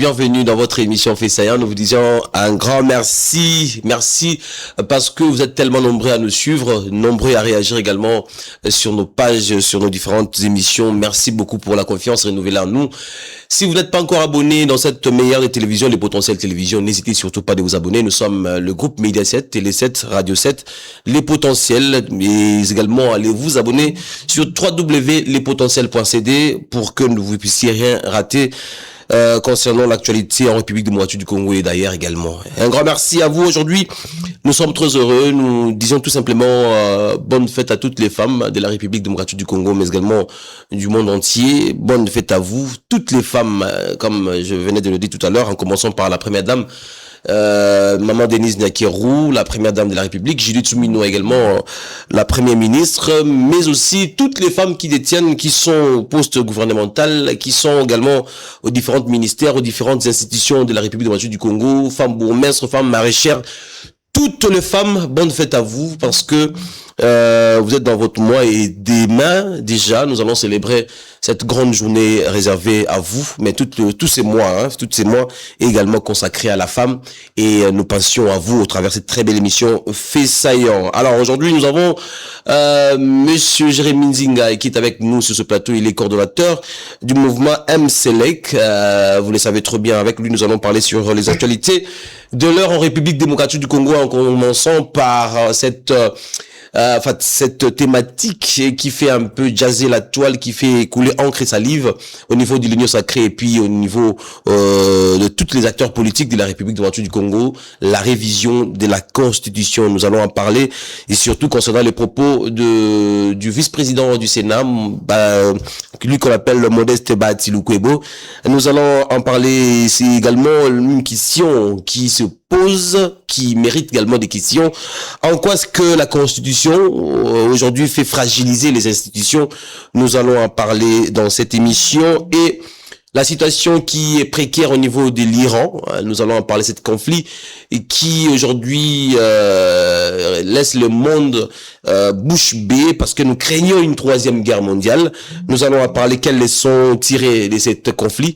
bienvenue dans votre émission Fait Saillant. Nous vous disons un grand merci. Merci parce que vous êtes tellement nombreux à nous suivre, nombreux à réagir également sur nos pages, sur nos différentes émissions. Merci beaucoup pour la confiance renouvelée en nous. Si vous n'êtes pas encore abonné dans cette meilleure des télévisions, les potentiels télévisions, n'hésitez surtout pas de vous abonner. Nous sommes le groupe Média 7, Télé 7, Radio 7, Les Potentiels. Mais également, allez vous abonner sur www.lespotentiels.cd pour que vous puissiez rien rater concernant l'actualité en République démocratique du Congo et d'ailleurs également. Un grand merci à vous aujourd'hui. Nous sommes très heureux. Nous disons tout simplement bonne fête à toutes les femmes de la République démocratique du Congo, mais également du monde entier. Bonne fête à vous, toutes les femmes, comme je venais de le dire tout à l'heure, en commençant par la première dame, Maman Denise Nyakeru, la première dame de la République, Judith Soumino également, la première ministre, mais aussi toutes les femmes qui détiennent, qui sont au poste gouvernemental, qui sont également aux différents ministères, aux différentes institutions de la République démocratique du Congo, femmes bourgmestres, femmes maraîchères, toutes les femmes, bonne fête à vous parce que vous êtes dans votre mois et demain déjà nous allons célébrer cette grande journée réservée à vous, mais tous ces mois également consacrés à la femme et nous pensions à vous au travers de cette très belle émission Fait Saillant. Alors aujourd'hui nous avons Monsieur Jérémy Nzinga qui est avec nous sur ce plateau. Il est coordonnateur du mouvement MCLEC. Vous le savez trop bien, avec lui nous allons parler sur les actualités de l'heure en République démocratique du Congo, en commençant par cette thématique qui fait un peu jazzer la toile, qui fait couler encre et salive au niveau de l'Union sacrée et puis au niveau de tous les acteurs politiques de la République démocratique du Congo, la révision de la Constitution. Nous allons en parler et surtout concernant les propos du vice-président du Sénat, lui qu'on appelle le Modeste Batsilukwebo. Nous allons en parler. C'est également une question qui se pose, qui mérite également des questions. En quoi est-ce que la Constitution aujourd'hui fait fragiliser les institutions? Nous allons en parler dans cette émission. Et la situation qui est précaire au niveau de l'Iran, nous allons en parler, cet conflit et qui aujourd'hui laisse le monde bouche bée parce que nous craignons une troisième guerre mondiale. Nous allons en parler, quelles leçons tirées de ce conflit.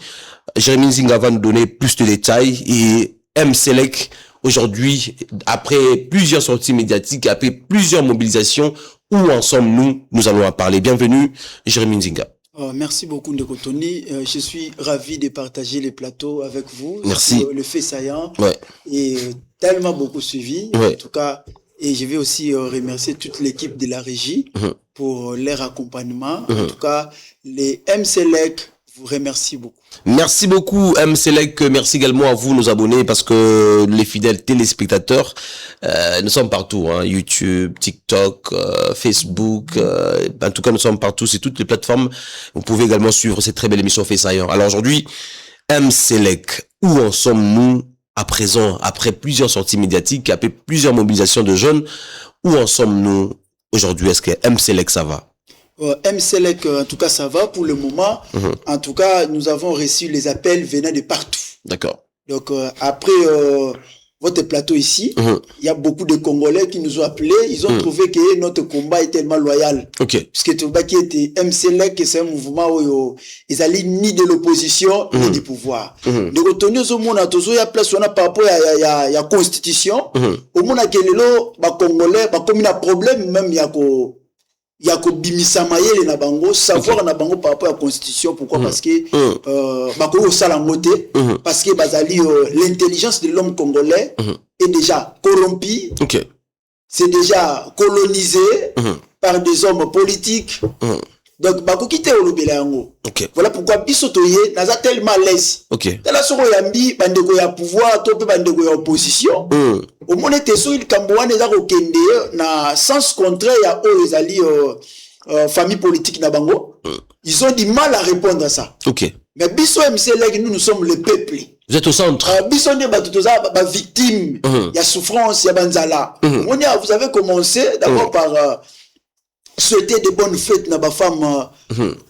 Jérémy Nzinga va nous donner plus de détails et MCLEC, aujourd'hui, après plusieurs sorties médiatiques, après plusieurs mobilisations, où en sommes-nous? Nous allons en parler. Bienvenue, Jérémy Nzinga. Merci beaucoup, Ndeko Tony. Je suis ravi de partager les plateaux avec vous. Merci. Le Fait Saillant. Ouais. Et tellement beaucoup suivi. Ouais. En tout cas, et je vais aussi remercier toute l'équipe de la régie pour leur accompagnement. En tout cas, les MCLEC vous remercie beaucoup. Merci beaucoup MCLEC, merci également à vous nos abonnés parce que les fidèles téléspectateurs, nous sommes partout, hein, YouTube, TikTok, Facebook, en tout cas nous sommes partout, c'est toutes les plateformes. Vous pouvez également suivre cette très belle émission Fait Saillant. Alors aujourd'hui, MCLEC, où en sommes-nous à présent, après plusieurs sorties médiatiques, après plusieurs mobilisations de jeunes, où en sommes-nous aujourd'hui? Est-ce que MCLEC ça va? MCLEC, en tout cas, ça va pour le moment. En tout cas, nous avons reçu les appels venant de partout. D'accord. Donc, après votre plateau ici, il y a beaucoup de Congolais qui nous ont appelés. Ils ont trouvé que notre combat est tellement loyal. Ok. Puisque tout le qui était MCLEC, c'est un mouvement où ils allaient ni de l'opposition, ni du pouvoir. Donc, retenir ce monde, il y a place, on a par rapport à la constitution. Au monde, il y a Congolais, comme il y a un problème, même il y a bimisa mayele na bango savoir na bango par rapport à la constitution. Pourquoi? Parce que bakolo sala ngote parce que bazali l'intelligence de l'homme congolais est déjà corrompue. C'est déjà colonisé par des hommes politiques. Donc bako kite olobela yango. Voilà pourquoi biso toye naza tellement à l'aise. Tala soko yambi bandeko ya pouvoir to pe bandeko ya opposition. Au monde était sur il kamboane za ko kende na sens contraire ya o ezali famille politique na bango. Ils ont du mal à répondre à ça. Mais biso MCLEC, nous sommes le peuple. Vous êtes au centre. Biso ne batutoza ba victime, il y a souffrance, il y a banzala. Vous avez commencé d'abord par souhaiter de bonnes fêtes na ba femme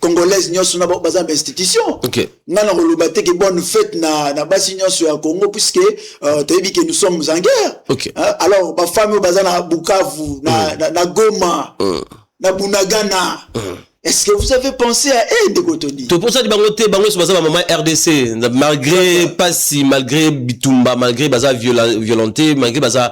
congolaise nyoso na ba institution. Nana rolobate que bonne fête na basi nyoso ya Congo puisque tebi que nous sommes en guerre. Alors ba femme bazana Bukavu na Goma na Bunagana Est-ce que vous avez pensé à elle de Kotoni? Tout pour ça, bango c'est ça maman RDC, malgré Passi, malgré Bitumba, malgré baza violenté, malgré baza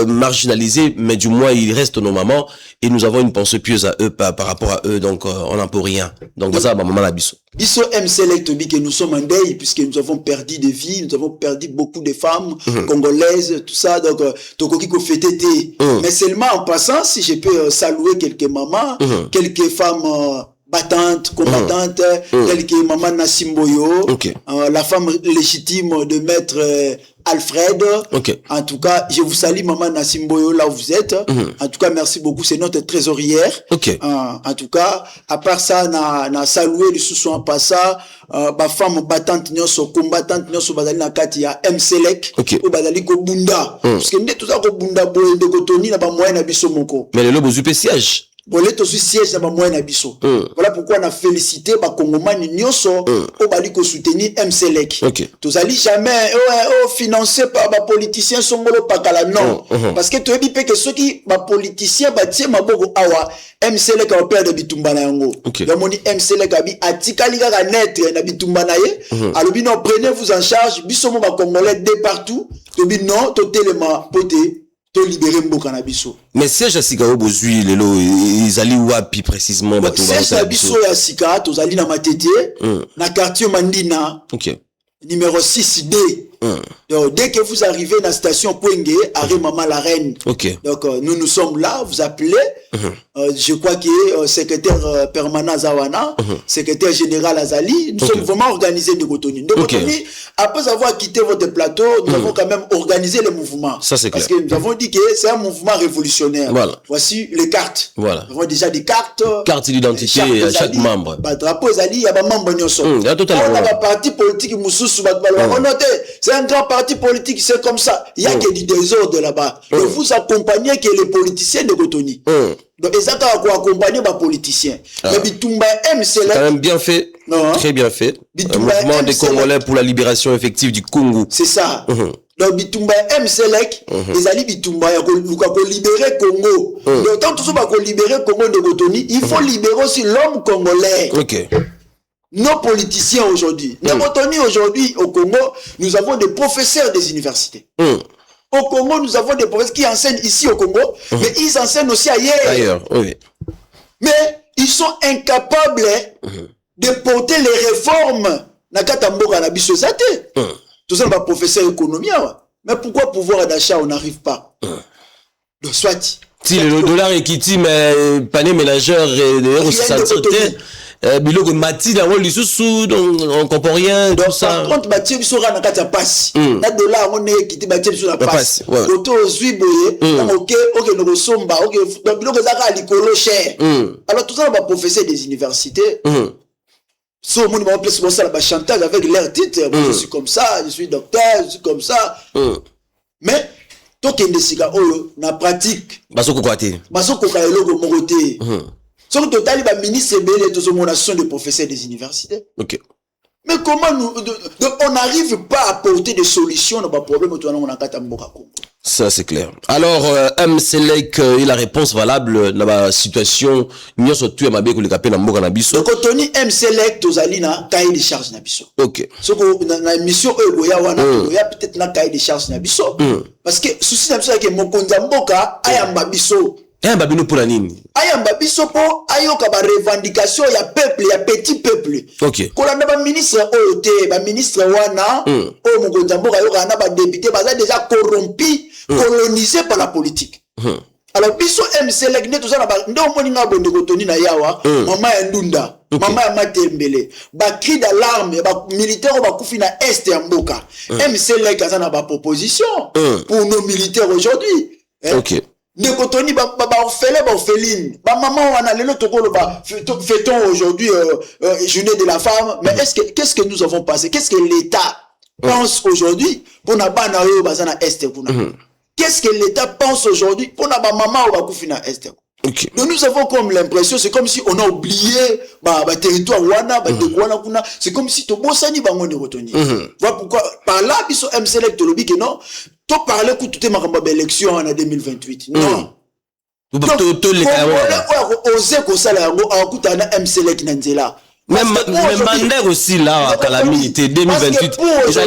marginalisé, mais du moins il reste nos mamans et nous avons une pensée pieuse à eux par rapport à eux, donc on n'en peut rien. Donc ça maman la biso. Biso MCLEC Tobi que nous sommes en deuil puisque nous avons perdu des vies, nous avons perdu beaucoup de femmes congolaises, tout ça, donc tokoki ko fêter. Mais seulement en passant, si je peux saluer quelques mamans, quelques femmes battantes, combattantes, telles que Maman Nassimboyo, la femme légitime de Maître Alfred. En tout cas, je vous salue Maman Nassimboyo là où vous êtes. En tout cas, merci beaucoup, c'est notre trésorière. En tout cas, à part ça, na salué le sous en passant, ba femme battante nyoso combattante nyoso bazali na kati ya MCLEC ou bazali ko bunda. Parce que ndé tout ça ko bunda boye de Kotoni na ba moyen na biso moko. Mais le lobo zupe siège. Bolé to siège na ba moyen na biso. Voilà pourquoi on a félicité ba kongomani nyoso o bali ko soutenir MCLEC. Tozali jamais financé par ba politiciens songolo pakala non. Parce que to ebi pe que ceux qui ba politiciens ba tie maboko awa MCLEC a père de Bitumba na yango. Ya moni MCLEC abi atikali ga net na Bitumba na ye. Alobi non prenez-vous en charge biso mo ba congolais de partout. Tobi non to telema poté. To libérer mboka na biso. Mais siège à Sika bozui lelo izali wapi précisément bato ba siège na biso ya Sika tozali na Matete na quartier Mandina. Numéro 6D. Donc, dès que vous arrivez dans la station Puenge, arrêt Maman la Reine. Donc, nous sommes là, vous appelez. Je crois qu'il est secrétaire permanent Zawana, secrétaire général Azali. Nous sommes vraiment organisés de Kotoni. De Kotoni, après avoir quitté votre plateau, nous avons quand même organisé le mouvement. Ça, c'est clair. Parce que nous avons dit que c'est un mouvement révolutionnaire. Voici les cartes. Nous avons déjà des cartes. Carte d'identité à chaque membre. Drapeau Azali, il y a des membres. On a un parti politique, c'est un grand parti politique, c'est comme ça. Il y a que du désordre là-bas. Et vous accompagnez que les politiciens de Kotoni. Donc, et ça, tu as accompagné les politiciens. Mais Bitumba MCLEC. C'est quand même bien fait. Très bien fait. Un mouvement des Congolais pour la libération effective du Congo. C'est ça. Donc, Bitumba MCLEC, les alliés Bitumba, il faut libérer Congo. Donc, tant que tu veux libérer Congo de Kotoni, il faut libérer aussi l'homme congolais. Nos politiciens aujourd'hui, aujourd'hui au Congo, nous avons des professeurs des universités. Au Congo, nous avons des professeurs qui enseignent ici au Congo, mais ils enseignent aussi ailleurs. Mais ils sont incapables de porter les réformes. Nakatamboka na biso zate. Tout ça, on professeur économie. Mais pourquoi pouvoir d'achat, on n'arrive pas? Donc, soit. Si le dollar est quitté, mais panier ménageur et ça biloko mati na woli susu donc on comprend rien donc tout ça. Par contre batie biso na kati ya passe na dollar on est quitté batie biso na passe auto zui boye OK no somba OK donc biloko zaka likolo cher alors tout ça va professeur des universités so mon va plus ça la chantage avec leur titre je suis comme ça je suis docteur je suis comme ça mais to kende sika oyo na pratique basoko kwate basoko ka eloko mokote sur le total, le ministre Bélé, tous sont des professeurs des universités. Mais comment nous, on n'arrive pas à apporter des solutions à nos problèmes autour de nous. Ça, c'est clair. Alors, MCLEC, il a la réponse valable dans la situation. Nous sommes tous à le capé dans Mboka Nabiso. Donc, quand on dit MCLEC, tous allés na cahier de charge Nabiso. Ce que la mission il y a peut-être na cahier de charge Nabiso. Parce que souci Nabiso que mon konzamboka ayamba biso. Babino pour la nini. Ayamba biso po ayoka ba revendication ya peuple ya petit peuple. Kolanda ba ministre OT, ba ministre wana o mokonza mboka yoka na ba député baza déjà corrompu, colonisé par la politique. Alors biso MCLEC ne tout ça na ba ndo moninga bonde Kotoni na yawa, mama ya Ndunda, mama ya Matembele, ba cri d'alarme ba militaire ba kufi na est ya mboka. MCLEC aza na ba proposition pour nos militaires aujourd'hui. Ne Kotoni ba orpheline ba maman wana lelo tokolo ba fêtons aujourd'hui journée de la femme mais qu'est-ce que nous avons passé qu'est-ce que l'État pense aujourd'hui pour na bana yo bazana est kuna qu'est-ce que l'État pense aujourd'hui pour na ba maman ou ba kufina est. Donc nous avons comme l'impression c'est comme si on a oublié ba territoire wana ba de wana kuna c'est comme si to bosani bango ne Kotoni. Voilà pourquoi par là biso MCLEC to lobi que non to parler que tout est makamba élection en 2028 non Donc, oser ko sala yango akuta na MCLEC na nzela. Même mandat aussi là à calamité 2028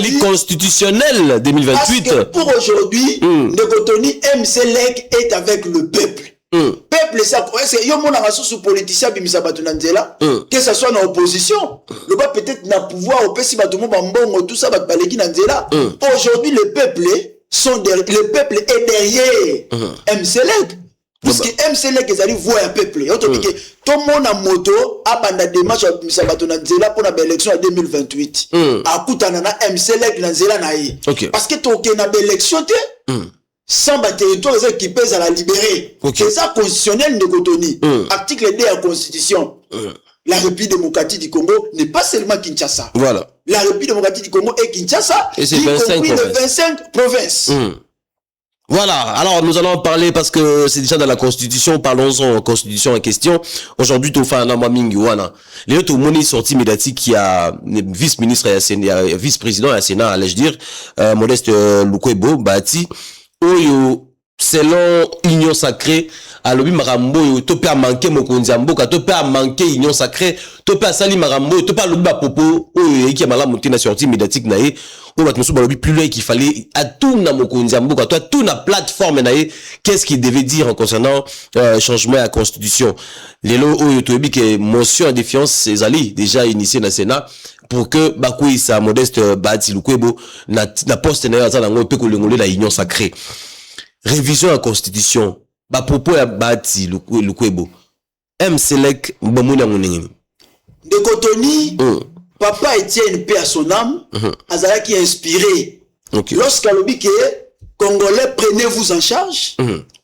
ils constitutionnel 2028 parce que pour aujourd'hui Ndekotoni MCLEC est avec le peuple. Peuple ça est yo mona sous politicien bimisa batu na nzela que ça soit dans opposition le pas peut-être na pouvoir au pesi batu mo bambongo tout ça batu baleki na nzela. Aujourd'hui le peuple est derrière MCLEC. Puisque MCLEC ils arrivent voir un peuple. Tout le monde a moto a banda démarche à batona nzela pour la élection en 2028. A kutana na MCLEC na nzela na ye. Parce que ton na élection sans territoire qui pèse à la libérer. C'est ça constitutionnel de Cotonou. Article 2 de la Constitution. La République démocratique du Congo n'est pas seulement Kinshasa. Voilà. La République démocratique du Congo est Kinshasa, et c'est 25 provinces. Voilà, alors nous allons parler parce que c'est déjà dans la constitution, parlons-en constitution en question. Aujourd'hui, Tofana Mamingi Wana. Les autres moni sorti médiatique qui a vice-ministre et vice-président à Sénat, allais-je dire, Modeste Lukwebo, Bati, Oyo, selon Union Sacrée, à l'obi marambo, topé a manqué Mokonzambo, topé a manqué Union Sacrée, topé a sali marambo, topé a l'obi popo, Oyo, qui a mal monté na sortie médiatique naïe. On va te plus loin qu'il fallait à tout na Mokonzambo, à tout na plateforme naïe, qu'est-ce qu'il devait dire en concernant changement à la constitution. Les lots Oyo tobi que motion en défiance ses alliés déjà initié dans le Sénat pour que Bakoui sa Modeste Bati Lukwebo na poste na yaza nango pe ko lengolé la Union Sacrée. Révision à la constitution. Ba propos ya Bati Lukwebo. MCLEC mbamuna munengini. De Cotonou, Papa Etienne paix à son âme, Azala qui est inspiré. Lorsqu'à l'obike Congolais, prenez-vous en charge.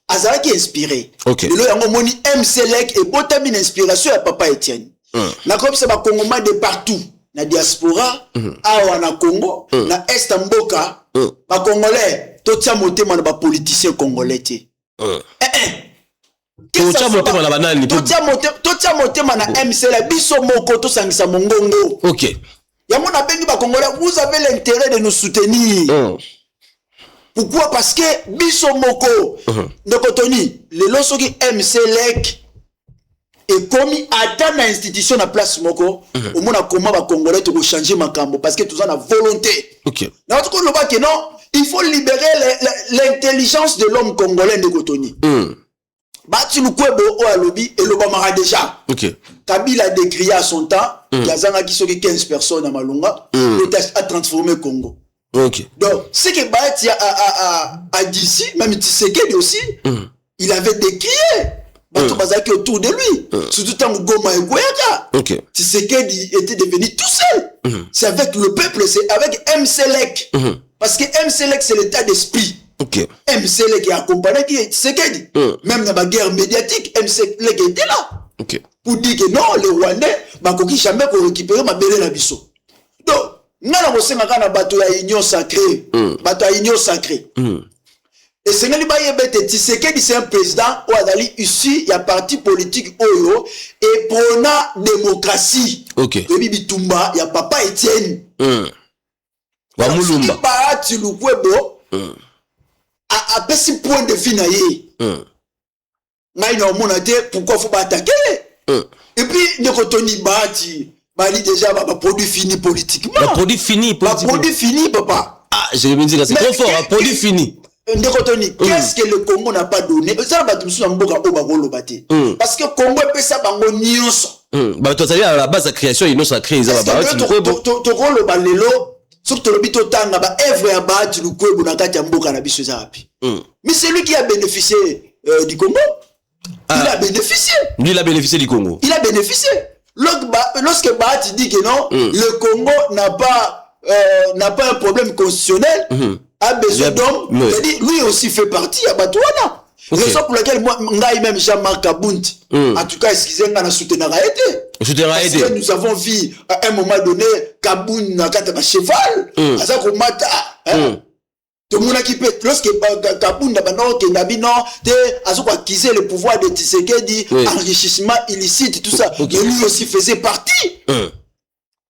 Azala qui est inspiré. Le yango moni MCLEC et botami inspiration à Papa Etienne. Na comme ça ba Congoma de partout, na diaspora, awa na Congo, na Est Mboka, ba Congolais, totia motema na ba politiciens congolais ti. Totia motema na MCLEC biso moko to sangisa mongongo. Yamo na bengi ba Congolais, vous avez l'intérêt de nous soutenir. Pourquoi? Parce que biso moko de Cotonou, le losoki MCLEC et commis atteint l'institution na place moko, au moins comment ba Congolais to changer makambo parce que tout ça na volonté. Na tout le que non, il faut libérer l'intelligence de l'homme congolais de Cotonou. Bati Lukwebo o alobi et l'Obama déjà. Kabila a décrié à son temps, Yazanga qui sont 15 personnes à Malunga, le test a transformé Congo. Donc, ce que Bati a dit ici, même Tshisekedi aussi, il avait décrié. Bato Bazaki autour de lui. Surtout tant Goma et Goyaka. Tshisekedi était devenu tout seul. C'est avec le peuple, c'est avec MCLEC. Parce que MCLEC c'est l'état d'esprit. MCLEC qui a accompagné Tshisekedi. Même dans la guerre médiatique, MCLEC était là. Pour dire que non, les Rwandais, Bakoki jamais pour récupérer ma belle Nabiso. Donc, nous avons un bateau à Union Sacrée. Bateau à Union Sacrée. Et c'est Tshisekedi, c'est un président où ici, il y a parti politique Oyo et prôna démocratie. Depuis Bitumba, il y a Papa Etienne. Wamulumba. Bati Lukwebo a petit point de vue naïe. Pourquoi faut pas attaquer? Et puis, nous Cotonou Bati, Bali déjà, produit fini politiquement. Produit fini politiquement. Produit fini, papa. Ah, je vais me dire, c'est trop fort, produit fini. Qu'est-ce que le Congo n'a pas donné? Parce que le Congo peut ça bango nyonso. Bah toi ça à la base de création il nous a créé ça ba. To rolo balelo surtout le bito tanga ba œuvre ya Bati Lukwebo na kati ya mboka na biso zapi. Mais c'est lui qui a bénéficié du Congo. Il a bénéficié. Lui il a bénéficié du Congo. Il a bénéficié. Lorsque Bati dit que non, le Congo n'a pas un problème constitutionnel. A besoin d'hommes, lui aussi fait partie à Batouana. Raison pour laquelle moi, même Jean-Marc Kabount, en tout cas, excusez-moi, n'a soutenu parce que nous avons vu à un moment donné Kabount n'a qu'à un cheval, à ça qu'on mata. Tout le monde qui peut, lorsque Kabount n'a pas non, à ce qu'on acquisait le pouvoir de Tshisekedi, enrichissement illicite, tout ça, et lui aussi faisait partie.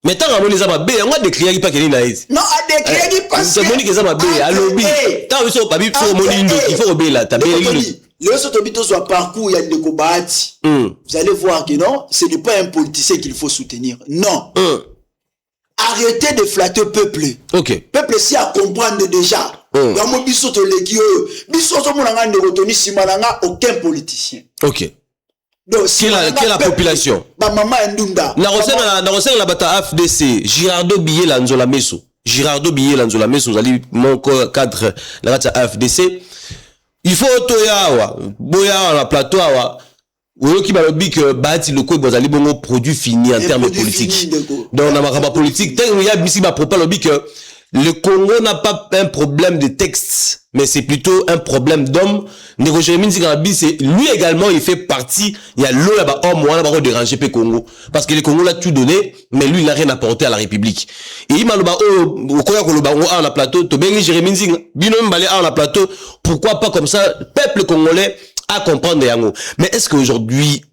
Mais tant que les ababés, on a décrié pas qu'il est non, a décrié parce que c'est Monique les ababés, à l'obé. Tant que ça, il faut obéir là, t'as bien Le Sotobito soit parcours, il y a des Bahati. Vous allez voir que non, ce n'est pas un politicien qu'il faut soutenir. Non. Arrêtez de flatter le peuple. Ok. Peuple si à comprendre déjà. Dans biso to legio, biso to monanga de retoni simananga aucun politicien. Ok. Donc qui est la population? Ma maman Ndunda. Na recette la bata AFDC, Girardo Billet Lanzola Meso. Girardo Billet Lanzola Meso, vous allez mon cadre la bata AFDC. Il faut toya boya la plateau wa. Ou qui va dire que bâti le coup vous allez bon produit fini en termes politiques. Donc dans ma politique, tant il y a ici ma propos lobby que le Congo n'a pas un problème de texte, mais c'est plutôt un problème d'homme. C'est lui également, il fait partie. Il y a l'eau là-bas, homme, on va déranger le Congo. Parce que le Congo l'a tout donné, mais lui, il n'a rien apporté à la République. Et il m'a dit, on a plateau, plateau, pourquoi pas comme ça, peuple congolais à comprendre yango. Mais est-ce qu'aujourd'hui,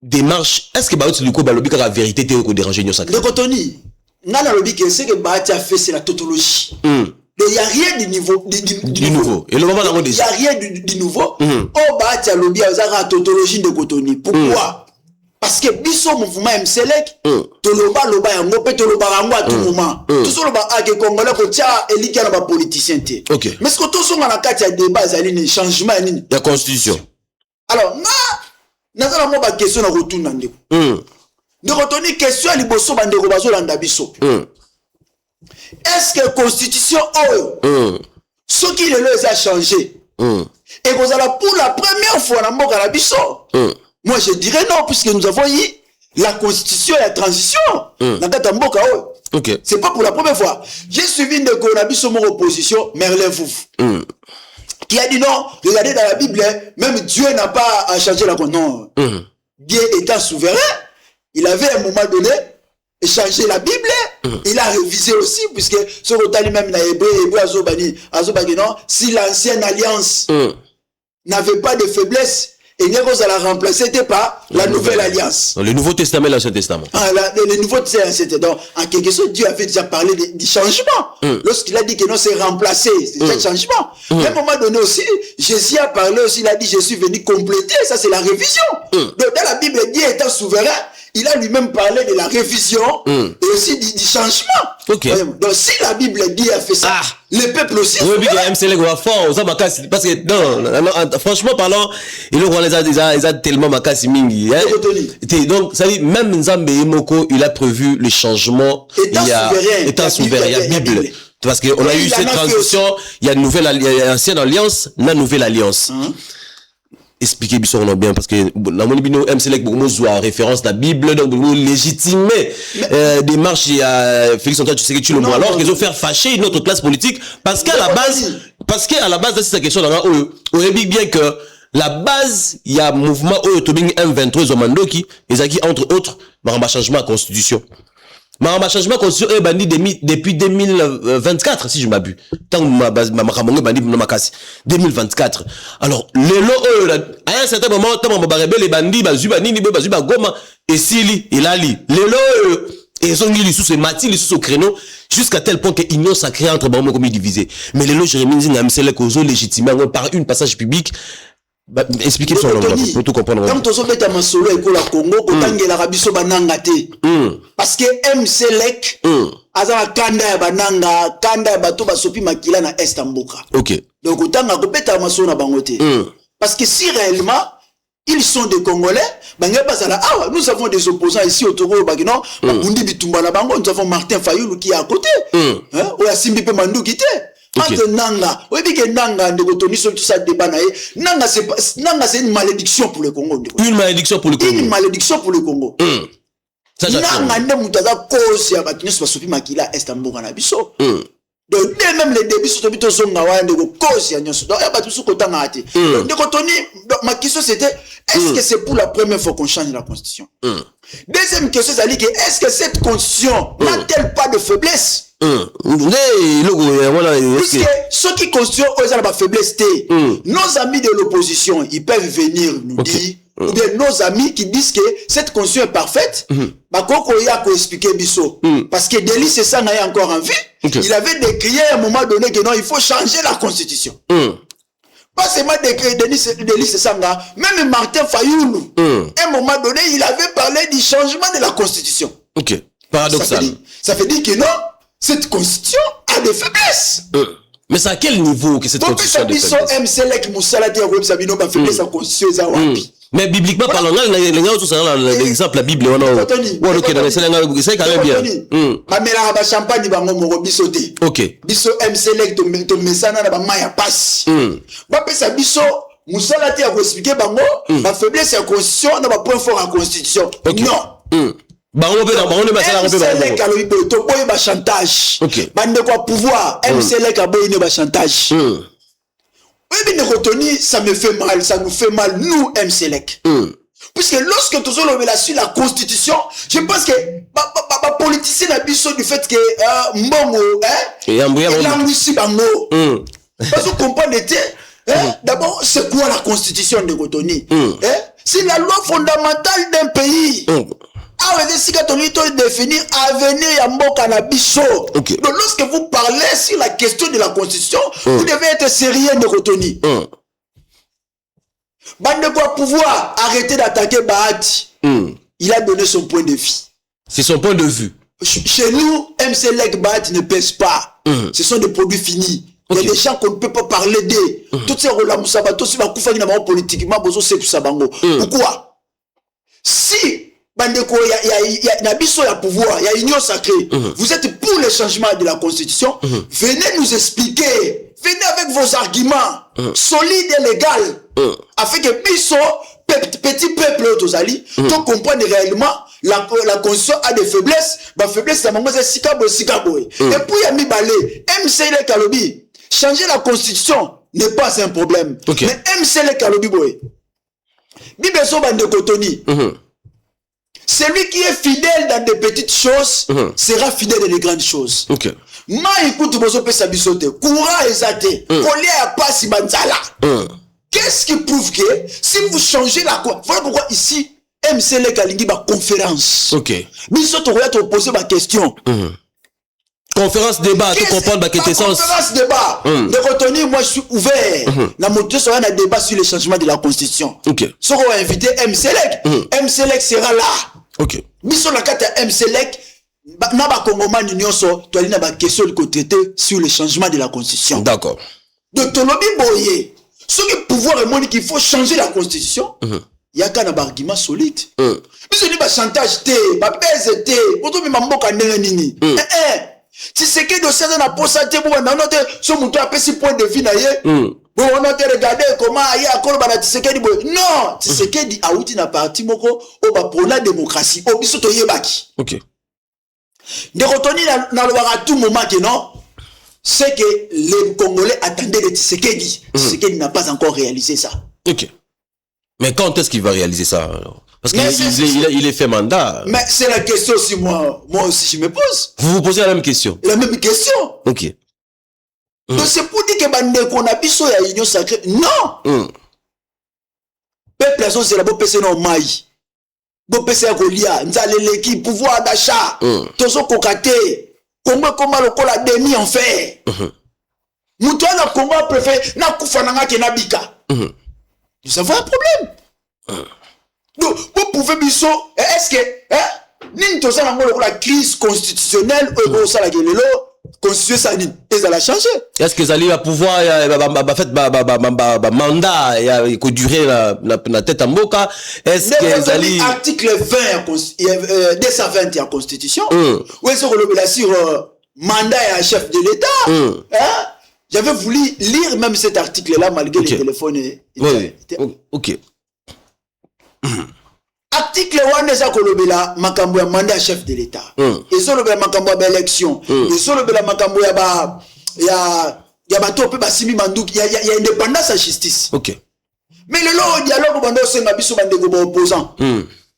démarche, est-ce que Baout Luko Balobi la vérité t'es au déranger nous sacré? De Cotoni, Nana Lobi, ce que Bahati a fait, c'est la tautologie. Il n'y a rien du niveau, du nouveau. Et le moment il n'y a rien du nouveau. Oh, Bahati a Lobi, il y a la tautologie de Cotoni. Pourquoi? Parce que biso mouvement MCLEC, toloba loba yango pe toloba yango à tout moment. Tout ça loba a que Congolais ko tia elika na ba politicien té. Mais ce que tout ça na kati ya débat zali ni changement ni la constitution. Alors na za mo ba question na retourna ndeko. De retourner question à liboso ba ndeko bazo landa biso. Est-ce que constitution ce qui le a changé et vous allez pour la première fois na mboka na biso. Moi, je dirais non, puisque nous avons eu la constitution et la transition. C'est pas pour la première fois. J'ai suivi une de mon opposition, Merlin Fouf, qui a dit non, regardez dans la Bible, même Dieu n'a pas changé la constitution. Dieu étant souverain, il avait à un moment donné changé la Bible, il a révisé aussi, puisque ce que même dans Hébreu, Azobani, non, si l'ancienne alliance n'avait pas de faiblesse, et nous allons la remplacer par la nouvelle alliance. Le Nouveau Testament et l'Ancien Testament. Le Nouveau Testament. Donc, en quelque sorte, Dieu avait déjà parlé du changement. Lorsqu'il a dit que non, c'est remplacé, c'est déjà le changement. À un moment donné aussi, Jésus a parlé aussi, il a dit, je suis venu compléter, ça c'est la révision. Donc, dans la Bible, Dieu étant souverain, il a lui-même parlé de la révision et aussi du changement. Donc, si la Bible dit a fait ça, le peuple aussi. Oui, parce que, non, franchement parlant, ils ont tellement makasi mingi. Donc, ça dit, même Nzambe Moko, il a prévu le changement. Étant souverain, il y a Bible. Parce qu'on a eu cette transition, il y a une nouvelle ancienne alliance, la nouvelle alliance. Expliquer bien bien parce que la monibino MCLEC beaucoup moins référence la Bible donc beaucoup légitimer démarche à Félix Antoine Tshisekedi le alors qu'ils ont fait fâcher notre classe politique parce qu'à la base c'est sa question dans on dit bien que la base il y a mouvement Tobing M23 Zomandoki et Zaki entre autres par changement de constitution. Ma changement constitution est bandit depuis 2024 si je m'abuse. Tant ma bandit ma casse 2024. Alors les lots à un certain moment tant ma barbe les bandits bazuba nini bazuba goma et sili et lali les lots et sont mis sous ce matin sous ce créneau jusqu'à tel point que union sacrée entre Bamako comme divisé. Mais les lots Jérémy Nzinga MCLEC cause légitimement par une passage public. Expliquez son nom pour tout comprendre. Quand on se met solo et la Congo, autant l'Arabie Saoudite parce que MCLEC azala kanda ya bananga kanda ya bato basopi makila na Estamboka. Donc autant na kopeta masolo na bangote. Parce que si réellement ils sont des Congolais, nous avons des opposants ici au Togo, nous avons Martin Fayoulou qui est à côté. Ou ya Simbi Mandou qui était. Entre Nanga, Nanga, tout ça débat Nanga c'est une malédiction pour le Congo. Une malédiction pour le Congo. Une malédiction pour le Congo. Nanga ne mutaza cause ya bakineso basopi makila Estamboka na biso. Donc même les débuts sur le zonga wa de cause ya nyonso. Donc ya batu su kotanga ate. Donc Tony, ma question c'était est-ce que c'est pour la première fois qu'on change la constitution? Deuxième question c'est que est-ce que cette constitution n'a-t-elle pas de faiblesse? Puisque ceux qui constituent la faiblesse, nos amis de l'opposition, ils peuvent venir nous dire, ou bien nos amis qui disent que cette constitution est parfaite, expliquer Bisso. Parce que Delis c'est ça n'a encore en vie. Il avait décrié à un moment donné que non, il faut changer la constitution. Pas seulement Denis Sanga, même Martin Fayoulou. À un moment donné, il avait parlé du changement de la constitution. Ok. Paradoxal. Ça veut dire que non, cette constitution a des faiblesses. Mais c'est à quel niveau que cette constitution a des faiblesses? MCLEC Moussala Diagoub Sabino va faiblesse la constitution et Zawapi. Mais bibliquement parlant, l'exemple la Bible, c'est quand même bien. Mamela ba champagne ba ngomo bisote. Ok. Biso MCLEC to mesana na ba maya passe. Ba pesa biso Moussala te a expliquer bango ba faiblesse la constitution na ba point fort la constitution. Non. Bango pe na bango ne ba sala pe bango. MCLEC alo ibe to boy ba chantage. Bande quoi pouvoir MCLEC a boy ne ba chantage. Oui, mais retenu, ça me fait mal, ça nous fait mal, nous, MCLEC. Puisque lorsque nous avons sur la constitution, je pense que les politiciens ont besoin du fait que Mbongo, il a aussi Bango. Parce qu'on comprend, d'abord, c'est quoi la constitution de Rotoni? C'est la loi fondamentale d'un pays. Si vous définir avenir à Mboka na biso. Donc lorsque vous parlez sur la question de la constitution, vous devez être sérieux de retenir. Bande quoi pouvoir arrêter d'attaquer Bahati. Il a donné son point de vue. C'est son point de vue. Chez nous, MCLEC Bahati ne pèse pas. Ce sont des produits finis. Il y a des gens qu'on ne peut pas parler d'eux. Toutes ces relations, tous ces coups politiquement, c'est tout ça. Pourquoi? Si Bandeko, il y a Nabiso, ya pouvoir, il y a union sacrée. Vous êtes pour le changement de la constitution. Venez nous expliquer. Venez avec vos arguments solides et légaux. Afin que Biso, petit peuple Otozali, qu'on comprenne réellement la constitution a des faiblesses. La faiblesse, c'est Sikabo. Et puis, il y a mis balé. MCLEC Kalobi, changer la constitution n'est pas un problème. Mais MCLEC Kalobi, boy. Bibeso Bandeko Tony. Celui qui est fidèle dans des petites choses sera fidèle dans les grandes choses. Ma écoute, bozo pe sabisote, courant exaté, collier à pas si banzala. Qu'est-ce qui prouve que si vous changez la quoi? Voilà pourquoi ici, MCLEC Kalingi ba conférence. Bisote roya te poser ma question. Conférence débat, tu comprends ma question. Conférence débat. De retenir, moi je suis ouvert. La moto sera un débat sur le changement de la constitution. Si on va inviter MCLEC, MCLEC sera là. Biso la carte MCLEC, na ba Congomani nyonso, to ali na ba question de traiter sur le changement de la constitution. D'accord. De Tolobi Boye, ce qui pouvoir est monnaie qu'il faut changer la constitution. Il y a qu'un argument solide. Biso ni ba chantage te, ba pèse te, poto mi mamboka ndenge nini. Si c'est que dossier na posate pour na note so muto apesi point de vue na ye. Bon, on a regardé comment il y a encore bana Tshisekedi boy. Non, Tshisekedi a outi na parti moko o ba pour la démocratie. O biso to yebaki. De retenir dans le à tout moment que non, c'est que les Congolais attendaient de Tshisekedi. Tshisekedi n'a pas encore réalisé ça. Mais quand est-ce qu'il va réaliser ça alors? Parce qu'il est fait mandat. Mais c'est la question aussi, moi aussi je me pose. Vous vous posez la même question? La même question. Donc c'est pour dire que bande qu'on a biso ya union sacrée. Non. Peuple aso c'est la bo pese no mai. Bo pese ya kolia, nzale leki pouvoir d'achat. Tozo kokate. Congo koma lokola demi en fait. Muto na Congo préfère na kufa nanga ke na bika. Nous avons un problème. Donc, vous pouvez biso, est-ce que, nous avons la crise constitutionnelle, ça la gueule, constitution ça a changé. Est-ce que Zali va pouvoir, mandat, que durer la tête en boca? Est-ce que Zali. Article 20, 220 de la constitution, où est-ce qu'on a sur mandat et un chef de l'État? J'avais voulu lire même cet article-là malgré le téléphone. Oui. Article 1 déjà kolobela makambo ya mandat chef de l'État. Et ça le makambo ya élection. Et ça le makambo ya bato pe basimi manduki ya indépendance à justice. Mais le lo dialogue bando senga biso bandeko ba opposant.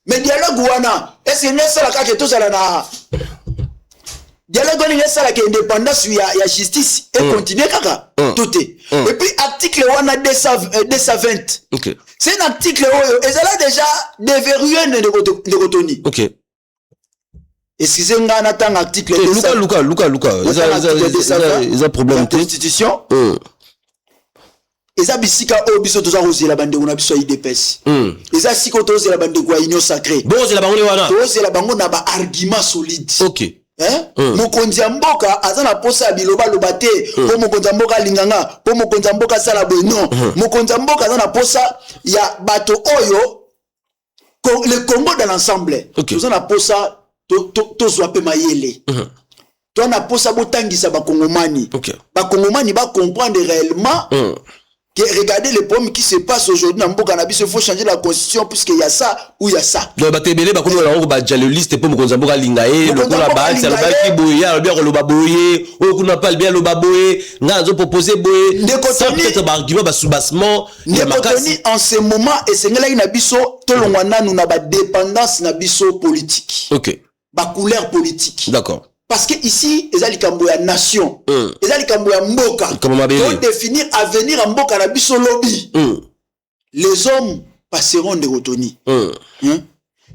Mais dialogue wana est-ce que nessa la ka ke to sala na dialogue on est ça la indépendance ya justice et continuer kaka tout est. Et puis article 1 220. C'est un article où ils ont déjà déverrouillé de Rotoni. Excusez-moi, on attend l'article. Luca. Ils ont problème. La constitution. eza bisika o biso toza kozela bandeko na biso IDPS eza siko tozela bandeko ya union sacrée bozela bango wana tozela bango na ba argument solide OK mokonzi ya mboka aza na posa ya biloba loba te po mokonzi ya mboka alinganga po mokonzi ya mboka asala boye non mokonzi ya mboka aza na posa ya bato oyo le Congo dans l'ensemble toza na posa tozwa pe mayele toi na posa botangisa bakongomani bakongomani ba comprendre réellement que regardez les problèmes qui se passent aujourd'hui dans Mboka na biso, il faut changer la constitution puisqu'il y a ça ou il y a ça. Donc batebele ba kono la ba dialogiste pour mokonza mboka lingae le kola ba ça le ba ki boya le bien le baboye o kuna pas le bien le baboye nga zo proposer boye ça peut-être ba argument ba soubassement ne kotoni en ce moment et sengela na biso to longwana nous na ba dépendance na biso politique. OK. Ba couleur politique. D'accord. Parce que ici, ils ont la nation. Ils ont la mboka. Pour définir avenir en mboka na biso lobby. Les hommes passeront de rotoni.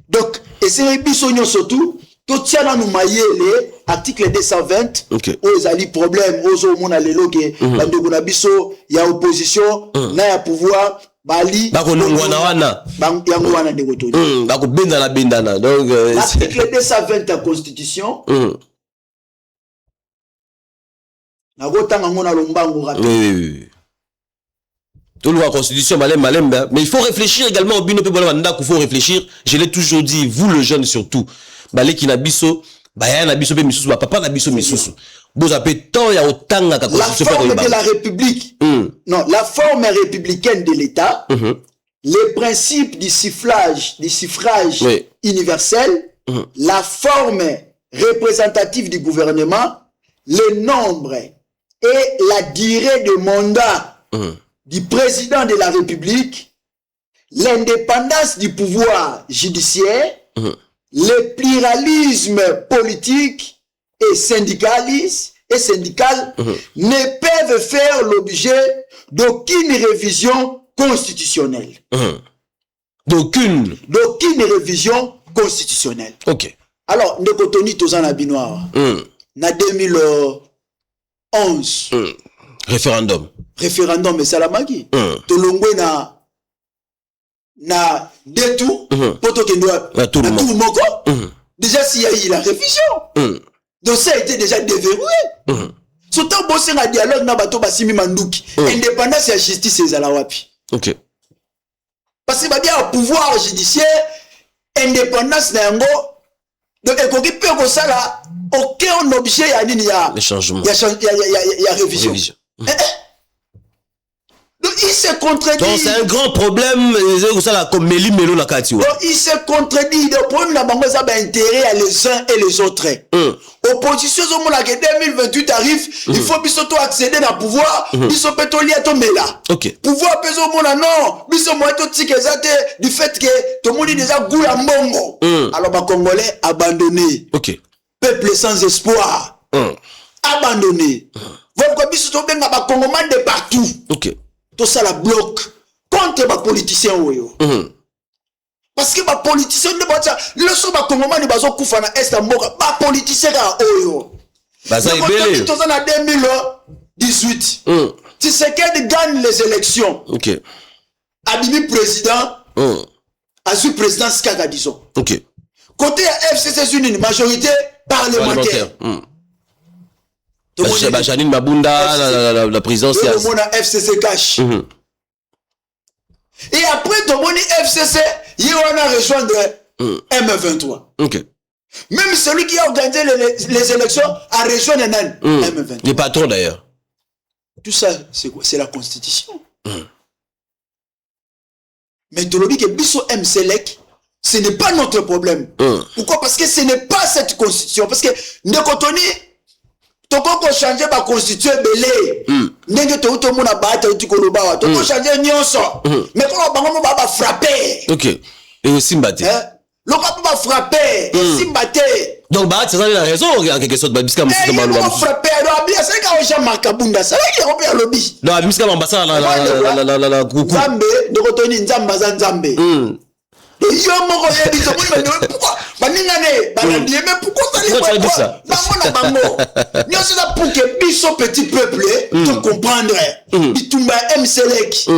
Donc, et c'est biso nyo surtout, to tia na nou mayele article 220 aux ali problème aux mona lelo ke bandeko na biso ya opposition na ya pouvoir bali ba konongwana wana yango wana de rotoni. Ba ko bendana donc article 220 de la constitution oui. Tout la constitution, mais il faut réfléchir également au bino il faut réfléchir. Je l'ai toujours dit, vous le jeune surtout. Balé qui nabiso, baya nabiso pe misusu, papa nabiso misusu. Vous avez tant ya otanga ka constitution. La forme de la République. Non, la forme républicaine de l'État. Les principes du suffrage universel. La forme représentative du gouvernement. Le nombre et la durée de mandat du président de la République, l'indépendance du pouvoir judiciaire, le pluralisme politique et syndical ne peuvent faire l'objet d'aucune révision constitutionnelle. D'aucune révision constitutionnelle. OK. Alors, nous avons Tozana Binoir. Na 2011 référendum et salamaki tolongwe na detu poto kendo na tout moko déjà s'il y a eu la révision donc ça a été déjà déverrouillé surtout bosser un dialogue na bato basimi manduki indépendance et justice ezala wapi. OK. Parce que ba bien pouvoir judiciaire indépendance na yango donc ekoki pe ko sala aucun objet ya nini ya changement ya révision. Donc il se contredit. Donc c'est un grand problème comme Meli Melo na kati wa. Donc il se contredit. Le problème na bango ça ba intérêt à les uns et les autres. Opposition zo mona que 2028 arrive, il faut biso to accéder na pouvoir, biso pe to lia to mela. OK. Pouvoir peso mona non, biso mo to tikezate du fait que tout le monde déjà goût ya mbongo. Alors ba congolais abandonné. OK. Peuple sans espoir. Abandonné. Votre biso to benga ba congomais de partout. OK. Tout ça la bloque contre les politiciens. Parce que les politiciens ne sont pas le son ba congomais bazo kufa na est mboka ba politiciens ka oyo. Baza ibele. Tout ça en 2018. Tshisekedi gagne les élections. OK. Abimi président. Azu président Skaka disons. OK. Côté FCC une majorité parlementaire. Janine Mabunda la présidence mon FCC cash. Et après ton moni FCC il va rejoindre M23. OK. Même celui qui a organisé les élections a rejoint M23. Les patrons d'ailleurs. Tout ça c'est quoi? C'est la constitution. Mais Tolobi que biso MCLEC ce n'est pas notre problème. Pourquoi? Parce que ce n'est pas cette constitution. Parce que Nekotoni toko ko changer ba constitution belé ndenge to to mona ba ta uti ko loba toko changer nyonso mais ko bango mo ba frapper. OK. Et aussi mbaté le ko ba frapper et simbaté donc ba c'est ça la raison en quelque sorte ba biska msika ba loba frapper do bien c'est ka o Jean Marcabunda ça va qui on peut lobby non biska ambassade la Nzambe de Kotoni Nzamba za Nzambe Donc yo moko ya biso pourquoi baningane balandi mais pourquoi ça les ça bango nyo ça pour que biso petit peuple to comprendre bitumba MCLEC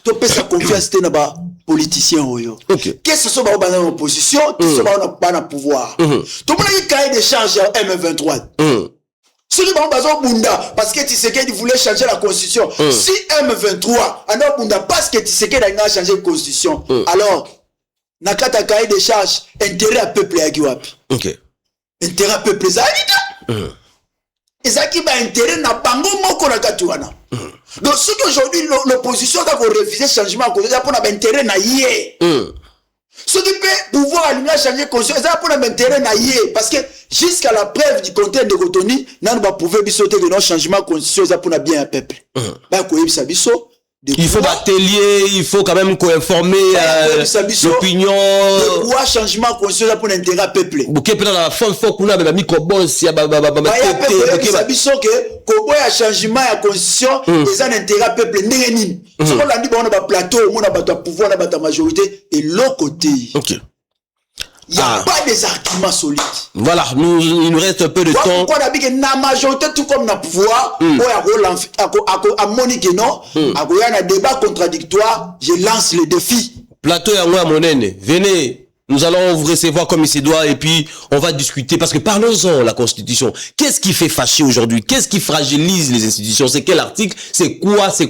to pesa confiance te na ba politicien oyo qu'est-ce que ça ba dans l'opposition qu'est-ce que ça ba na pouvoir tout le monde qui cahier des charges M23 celui qui a bunda parce que Tshisekedi voulait changer la constitution. Si M23 a bunda parce que Tshisekedi a changé la constitution, alors nakata cahier des charges intérêt à peuple à Giwapi. Intérêt à peuple zalida. Et ça qui va intérêt na bango moko na katuana. Donc ce qu'aujourd'hui l'opposition a refusé changement de constitution pour intérêt na yé. Ce qui peut pouvoir allumer à changer de constitution, ça pour l'intérêt naïe parce que jusqu'à la preuve du contenu de Gotoni, nous va pouvoir sauter de nos changements de constitution, ça pour bien un peuple. Il faut batelier, il faut quand même informer l'opinion. De quoi changement de constitution pour l'intérêt peuple. Ok, peut-être la fin faut qu'on a même micro-bon si un changement de constitution et ça l'intérêt peuple n'engeni. Ce qu'on a dit on a plateau, on a battu pouvoir, on a battu majorité et l'autre côté. OK. Il n'y a pas des arguments solides. Voilà, il nous reste un peu de temps. Pourquoi on a dit que la majorité, tout comme la pouvoir, à Monique, non, à un débat contradictoire, je lance le défi. Plateau et à Monene, venez, nous allons vous recevoir comme il se doit et puis on va discuter parce que parlons-en la Constitution. Qu'est-ce qui fait fâcher aujourd'hui? Qu'est-ce qui fragilise les institutions? C'est quel article? C'est quoi? Ce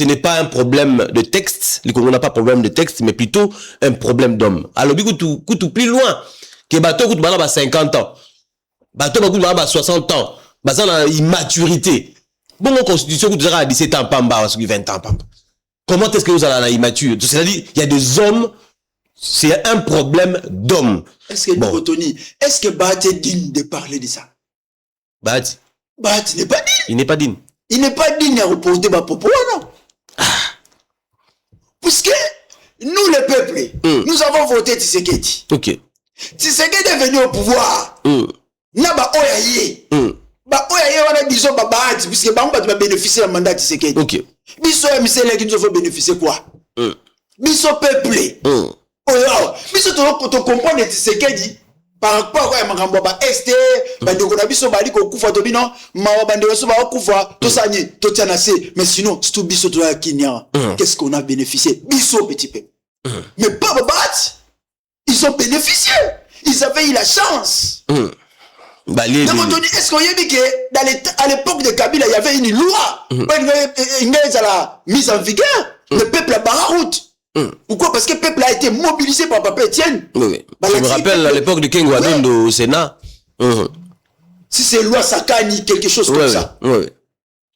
n'est pas un problème de texte. Le Congo n'a pas de problème de texte, mais plutôt un problème d'homme. Alors, tout plus loin. Que bateau coûte 50 ans. Bateau coûte 60 ans. Bateau a immaturité. Bon, mon constitution coûte 17 ans, pamba, 20 ans, pamba. Comment est-ce que vous allez la immature? C'est-à-dire, il y a des hommes, c'est un problème d'homme. Est-ce que, Tony, est-ce que Bat est digne de parler de ça? Bat n'est pas digne. Il n'est pas digne. Il n'est pas digne à reposer ma popo, non. Puisque nous, le peuple, nous avons voté Tshisekedi. Ok. Tshisekedi est venu au pouvoir. Naba oyaye. Ba oyaye wana biso babati puisque ba on va bénéficier du mandat Tshisekedi. Ok. Biso MCL qui nous faut bénéficier quoi? Biso peuple. Oyo, biso to comprendre Tshisekedi. Par rapport à makambo ba ST bandeko na biso bali ko kufa to bino mawa bandeko so ba kufa to sani to tianase mais sinon tout biso to ya kinya qu'est-ce qu'on a bénéficié biso petit peu mais pas babat ils ont bénéficié ils avaient eu la chance est-ce qu'on y a dit que à l'époque de Kabila il y avait une loi il y a la mise en vigueur le peuple a barré route. Pourquoi? Parce que le peuple a été mobilisé par Papa Etienne. Oui. Je me rappelle à l'époque de Kengo Adondo au Sénat. Si c'est loi Sakani, quelque chose comme ça.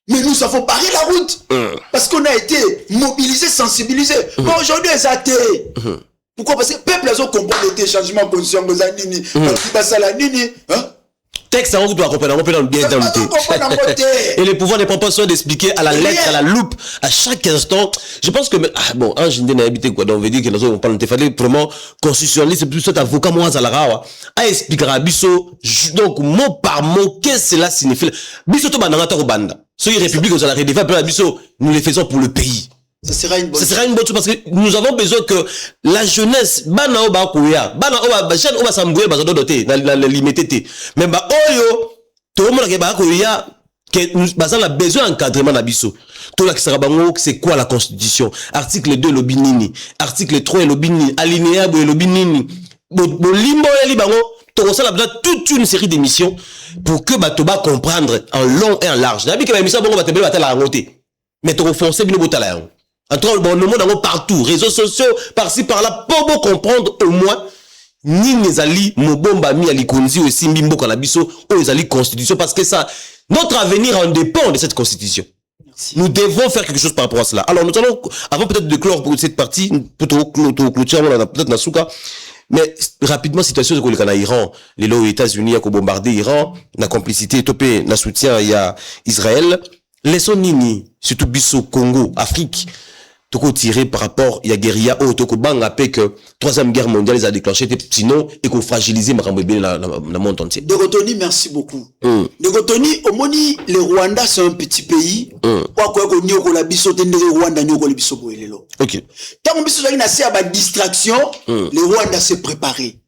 Mais nous avons barré la route. Parce qu'on a été mobilisé, sensibilisé. Mais aujourd'hui, ils ont été. Pourquoi? Parce que le peuple a compris les changements de conditions. Texte, on doit comprendre, on peut dans bien et les pouvoirs ne prennent pas soin d'expliquer à la lettre, à la loupe, à chaque instant. Je pense que, bon, un jeune n'a habité quoi, donc on veut dire que nous avons parlé de fallait vraiment constitutionnaliste, c'est plus cet avocat, moi, à la à expliquer à Bisso, donc, mot par mot, qu'est-ce que cela signifie. Bisso, to bananga banda. Ceux qui république, vous allez redéfendre après la Bisso, nous les faisons pour le pays. Ça sera une bonne chose parce que nous avons besoin que la jeunesse, bana oba kuya, bana oba, jeune oba samgouye, bazodo doté, la limité. Mais ba oyo, tout le monde qui ba kuya, que nous avons besoin d'encadrement d'abisso. Tout là qui sera bango, c'est quoi la constitution? Article 2, l'obinini. Article 3, l'obinini. Alinéa, l'obinini. Limbo, bango. Tout ça, là, toute une série d'émissions pour que Batoba comprendre en long et en large. D'habitude, que l'émission, bon, va te battre la montée. Mais tu refoncer, bien, botala. En tout cas, bon, le monde partout, réseaux sociaux, par-ci, par-là, pour comprendre au moins, ni les alliés, Mobomba, mi alikonzi, aussi, Mbimbo, Kanabiso, ou les alliés constitution, parce que ça, notre avenir en dépend de cette constitution. Merci. Nous devons faire quelque chose par rapport à cela. Alors, nous allons, avant peut-être de clore pour cette partie, peut-être peut-être Nasuka, mais rapidement, situation de l'Iran, les lois aux États-Unis, ont bombardé l'Iran, la complicité, topé, la soutien, il y a Israël, laissons Nini, surtout Bisso, Congo, Afrique, toko tiré par rapport il y a guérilla au toko bang après que troisième guerre mondiale les a déclenché sinon et qu'on fragilisé la monde entier. De Rotoni, merci beaucoup. De Rotoni, au moni le Rwanda c'est un petit pays. Quoi qu'on y ait la biso tende Rwanda n'y a le biso boelelo. lelo. Ok. Tant que biso na se ba distraction, le Rwanda s'est préparé.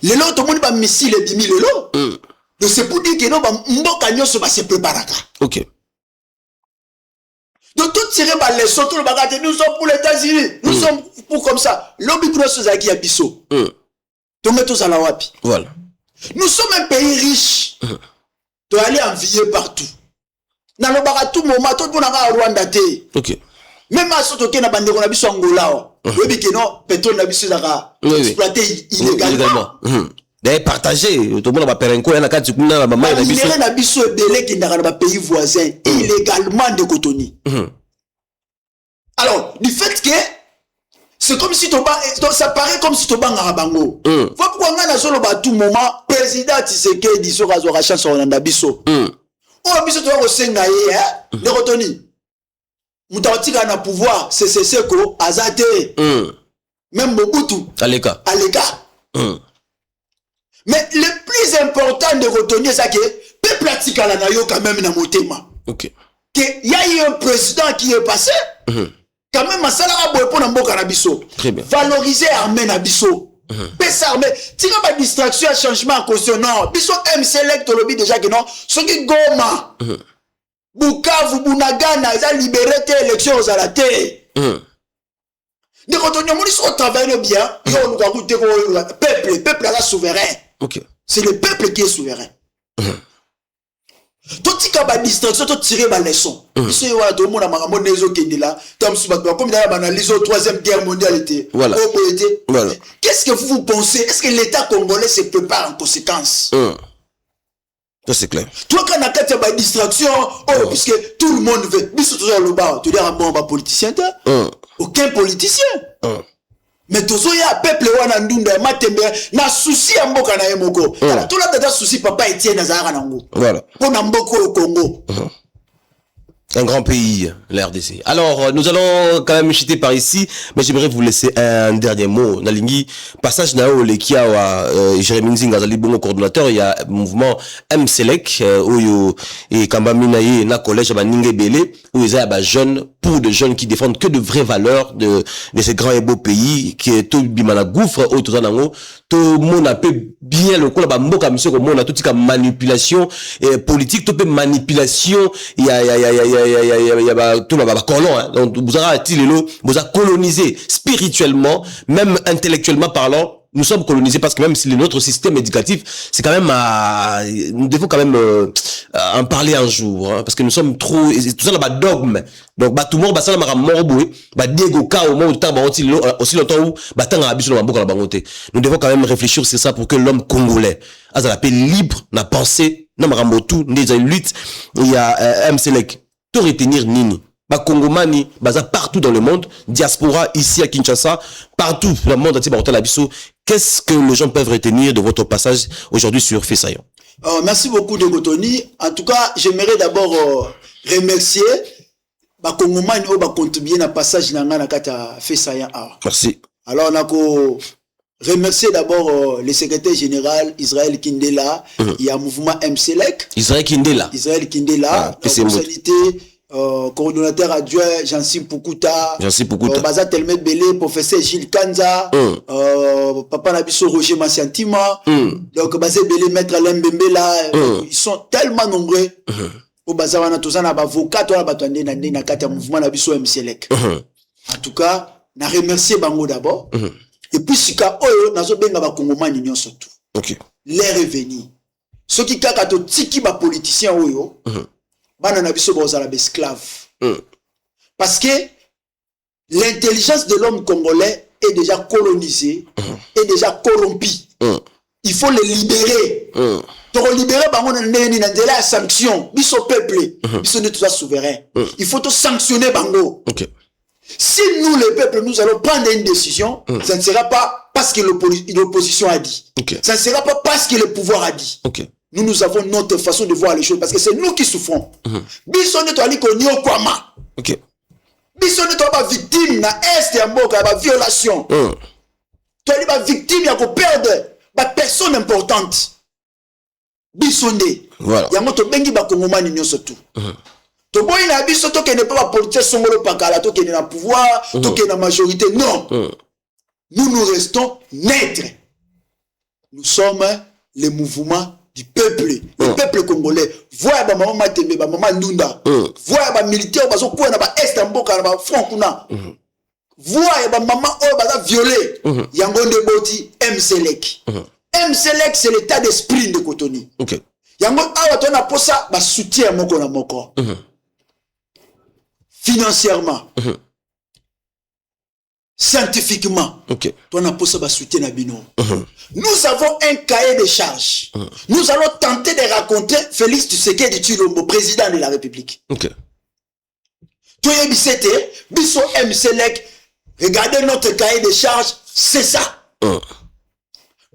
Lelo tout le monde ba missile bimi lelo. Donc c'est pour dire que non ba mboka nyonso ba se préparaka. Ok. Donc tout tirer ba leçon tout le bagage nous sommes pour les États-Unis. Nous sommes pour comme ça. L'obi kuna sozaki ya biso. Donc tous à la wapi. Voilà. Nous sommes un pays riche. Tu aller envier partout. Na lo baka tout moment tout pour na Rwanda te. Ok. Même à ce que na bande ko na biso Angola. Oui que non pétrole na biso zaka exploiter illégalement. D'ailleurs partager tout le monde va faire un coup na kati kuna na mama na biso. Na biso belé qui na ba pays voisins illégalement de Cotonou. Alors, du fait que c'est comme si ça paraît comme si tu bangara bango. Faut pourquoi on a solo ba tout moment président Tshisekedi sera zo rachat sur na biso. O biso to ko senga ye de Cotonou. Mutawatika na pouvoir c'est ko azate. Même Mobutu Aleka. Mais le plus important de retenir c'est que peuple atika la na yo quand même na motema. OK. Que y a eu un président qui est passé. Quand même masala a boy pour na mboka na biso. Très bien. Valoriser armée na biso. Pesa armée, tira pas distraction à changement en caution non. Biso select lobby déjà que non, ce qui Goma. Bukavu Bunagana, ils ont libéré tes élections aux alatés. De quand on a travaillé bien, peuple est souverain. OK. C'est le peuple qui est souverain. Tout ce qui a distraction, tout tirer ma leçon. Ici, il y a tout le monde a mon réseau qui est là. Comme il y a l'analyse de la Troisième Guerre mondiale. Voilà. Qu'est-ce que vous pensez? Est-ce que l'État congolais se prépare en conséquence? Ça c'est clair. Toi, quand on a une distraction, puisque tout le monde veut. Mais c'est toujours le bas. Tu dis, bon, politicien, aucun politicien. Mais tout ça, il y a un peuple qui a un souci à Mboka na Yemoko. Tout le monde a souci, papa Etienne Nazara Nango. Voilà. Pour Mboka au Congo. Un grand pays, l'RDC. Alors, nous allons quand même chuter par ici, mais j'aimerais vous laisser un dernier mot. Nalingi, passage nao le kia wa Jérémy Nzinga zali bongo coordonnateur, il y a mouvement MSELEC où et Kambami naye na collège ba Ninge Belé où il y a ba jeunes pour de jeunes qui défendent que de vraies valeurs de ces grands et beaux pays qui est tout bimana gouffre au tout nango tout monde a bien le kola ba mboka monsieur comme on a tout ka manipulation politique tout peu manipulation il y a tout là colon hein. Donc vous avez colonisé spirituellement même intellectuellement parlant. Nous sommes colonisés parce que même si notre système éducatif, c'est quand même nous devons quand même en parler un jour, hein, parce que nous sommes trop tout ça là dogme. Donc tout le monde ça là moroboué, Diego ka au moment aussi longtemps où tanga abiso na mboka na bangote. Nous devons quand même réfléchir sur ça pour que l'homme congolais a la paix libre, na pensée, na marambotu, des lutte, il y a MSELEC. Tout retenir nini Congomani, partout dans le monde, diaspora ici à Kinshasa, partout dans le monde entier, qu'est-ce que les gens peuvent retenir de votre passage aujourd'hui sur Fessaillant? Merci beaucoup de Gotoni. En tout cas, j'aimerais d'abord remercier Congomani qui ont contribué à passage dans Fessaillant. Merci. Alors, on a remercier d'abord le secrétaire général Israël Kindela, il y a un mouvement MSELEC. Israël Kindela, personnalité. Coordonnateur adjoint Jansi Pukuta, Baza Telmet Belé, professeur Gilles Kanza, Papa Nabiso Roger Massiantima, donc Bazé Belé, Maître Alain Bembela, ils sont tellement nombreux. Au Baza Wana Tozana, avocat, on a battu na kata mouvement Nabiso MSELEC. En tout cas, na remercier Bango d'abord. Et puis, si ka oyo, nazo benga ba Kongomani nyon surtout. L'air est venu. Ceux qui kakato tiki ba politicien oyo, bana na biso bozala esclave. Parce que l'intelligence de l'homme congolais est déjà colonisée, est déjà corrompue. Il faut les libérer. Pour libérer bango na la sanction, biso peuple, biso ne tous souverain. Il faut tout sanctionner bango. Si nous les peuples nous allons prendre une décision, ça ne sera pas parce que l'opposition a dit. Ça ne sera pas parce que le pouvoir a dit. Nous avons notre façon de voir les choses parce que c'est nous qui souffrons. Bisson ne doit pas qu'on y ait quoi. Bisson ne doit pas victime na est et mboka ba violation. Tu es pas victime ya ko perdre ba personne importante. Bisson de. Voilà. Ya moto bengi ba Kongomani nyo surtout. Toboy na biso to que ne pas politique songolo pakala to que na pouvoir, to que na majorité non. Nous restons neutres. Nous sommes le mouvement du peuple, le peuple congolais. Voyez ba maman Matembe, ba maman Ndunda. Voyez ba militaire bazo ko na ba est mboka na ba front kuna. Voyez ba maman o ba violé. Yango ndeboti MCLEC. MCLEC c'est l'état d'esprit de Cotonou. OK. Yango awa to na posa ba soutien moko na moko. Financièrement. Scientifiquement, on a posé de soutien à Bino. Nous avons un cahier de charges. Nous allons tenter de raconter Félix Tshisekedi Tshilombo, président de la République. Biso MCLEC, regardez notre cahier de charges, c'est ça.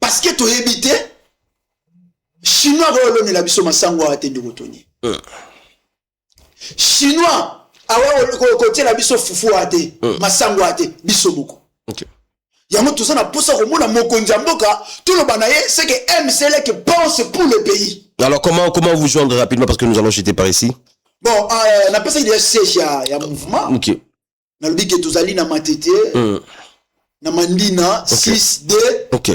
Parce que tu es habité, Chinois, Chinois, côté la biso fufu ate masango ate biso boko yango tout ça na posa ko mona mokonzi mboka tout le banaye c'est que MCLEC qui pense pour le pays. Alors comment vous joindre rapidement parce que nous allons jeter par ici. Bon na pesa il y a mouvement. OK. Na lobi que tozali na matete na mandina 6D. OK.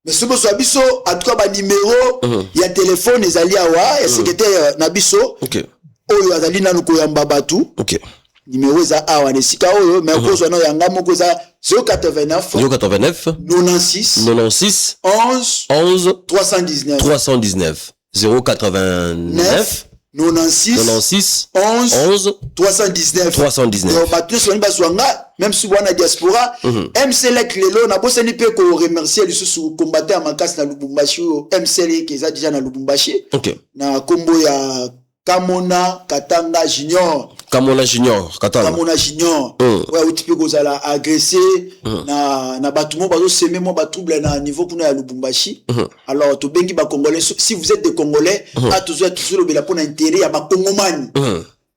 Mais ce que biso en tout cas ba numéro il y a téléphone ezali awa ya secrétaire na biso. OK. Oyo azali nanu koyamba batu. OK. Numéro eza awa nesika oyo mais kozwa no yanga moko za 089 96 11 319 089 96 11 319 yo batu so niba swanga même si wana diaspora MCLEC lelo na bosani pe ko remercier lisusu combattant makasi na Lubumbashi MCLEC eza déjà na Lubumbashi. OK. Na kombo ya Kamona Katanga Junior. Kamona Junior. Ouais, tu peux kozala agressé na batumo bazo semer mo ba trouble na niveau kuna ya Lubumbashi. Alors to bengi ba congolais si vous êtes des congolais, à toujours le bela pour intérêt ya ba congomani.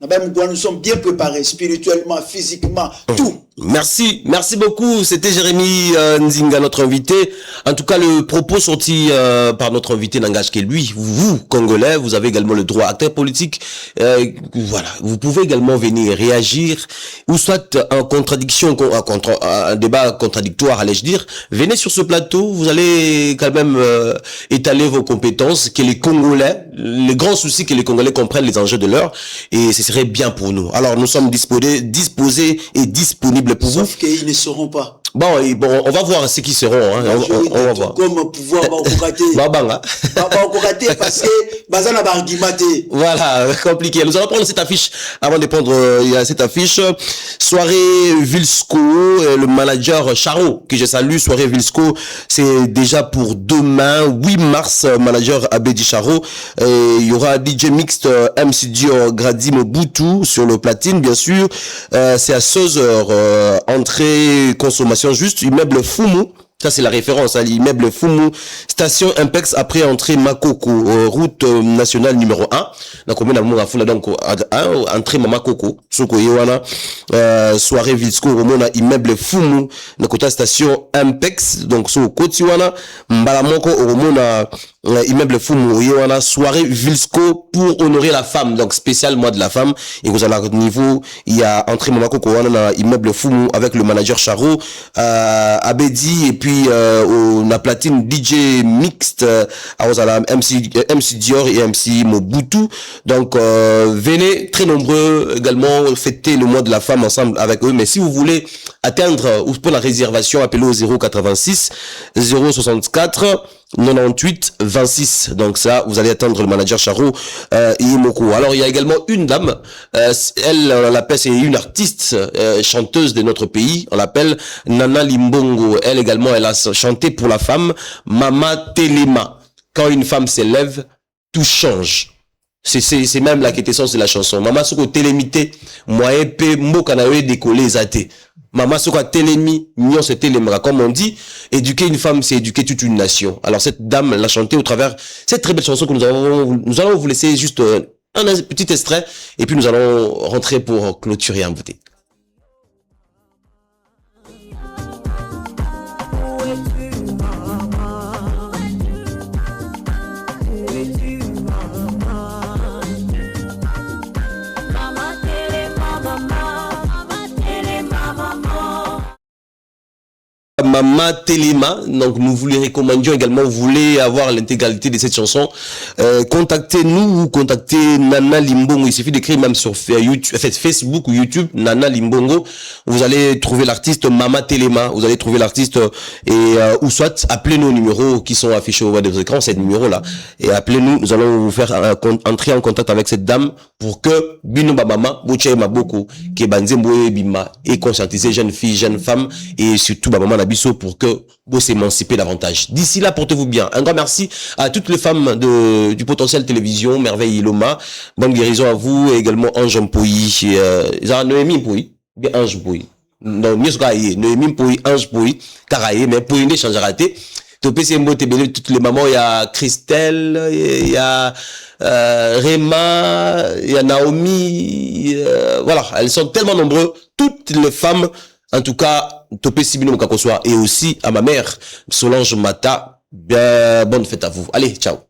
Nous sommes bien préparés spirituellement, physiquement, tout. Merci beaucoup. C'était Jérémy Nzinga, notre invité. En tout cas, le propos sorti par notre invité n'engage que lui. Vous, Congolais, vous avez également le droit. Acteur politique, voilà. Vous pouvez également venir réagir, ou soit en contradiction, un débat contradictoire, allais-je dire. Venez sur ce plateau, vous allez quand même étaler vos compétences, que les Congolais, les grands soucis que les Congolais comprennent les enjeux de l'heure, et ce serait bien pour nous. Alors, nous sommes disposés et disponibles pour vous. Sauf qu'ils ne seront pas. Bon, on va voir ceux qui seront. Hein. On va voir. Comme pouvoir parce que bazana ba argumenté. Voilà, compliqué. Nous allons prendre cette affiche avant de prendre cette affiche. Soirée Vilsco, le manager Charo que je salue. Soirée Vilsco, c'est déjà pour demain, 8 mars. Manager Abedi Charo. Il y aura DJ Mixte, MC Dior, Grady Mobutu sur le platine, bien sûr. C'est à 16h. Entrée consommation juste, immeuble Fumu, ça c'est la référence, hein, l'immeuble Fumu, station Impex après entrée Makoko, route nationale numéro 1. Donc on a foula donc entrée Makoko, soko yewana, soirée Vilsco, on a immeuble Fumu, na kota station Impex, donc so kotiwana, mbalamoko on a immeuble Fumu yewana, soirée Vilsco pour honorer la femme, donc spécial mois de la femme. Et vous allez à niveau, il y a entrée Makoko, on a immeuble Fumu avec le manager Charo, Abedi et puis on a platine DJ Mixte, MC Dior et MC Mobutu. Donc venez très nombreux également fêter le mois de la femme ensemble avec eux. Mais si vous voulez atteindre ou pour la réservation, appelez au 086 064 98 26. Donc ça, vous allez attendre le manager Charo Imoko. Alors il y a également une dame, elle on l'appelle, c'est une artiste chanteuse de notre pays, on l'appelle Nana Limbongo. Elle également, elle a chanté pour la femme Mama Telema. Quand une femme s'élève, tout change. C'est même la quintessence de la chanson. Mama soko télémité, moi épée mboka na yo décoller zaté. Mama soko télémi, nyon se télémera. Comme on dit, éduquer une femme, c'est éduquer toute une nation. Alors cette dame l'a chanté au travers cette très belle chanson que nous allons vous laisser juste un petit extrait et puis nous allons rentrer pour clôturer en beauté. Mama Telema. Donc nous vous les recommandions également. Vous voulez avoir l'intégralité de cette chanson, contactez-nous ou contactez Nana Limbongo. Il suffit d'écrire même sur YouTube, en fait, Facebook ou YouTube, Nana Limbongo. Vous allez trouver l'artiste Mama Telema. Vous allez trouver l'artiste ou soit appelez-nous au numéro qui sont affichés au bas de vos écrans, c'est le numéro là. Et appelez-nous, nous allons vous faire entrer en contact avec cette dame pour que Bino Mama, Boche Maboko, qui est Banzemboe Bima, et conscientiser jeunes filles, jeunes femmes, et surtout Maman Nabiso pour que vous s'émancipez davantage. D'ici là, portez-vous bien. Un grand merci à toutes les femmes du potentiel télévision, Merveille Iloma. Bonne guérison à vous, et également Ange Mpoyi, Noémie Mpoyi, bien Ange Mpoyi. Non, mieux ce Noémie Mpoyi, Ange Mpoyi, Karaye, mais Mpoyi ne changera raté. Toutes les mamans, il y a Christelle, il y a Réma, il y a Naomi, voilà, elles sont tellement nombreuses, toutes les femmes, en tout cas, Topé Sibino Kakoswa, et aussi à ma mère, Solange Mata, bien bonne fête à vous. Allez, ciao.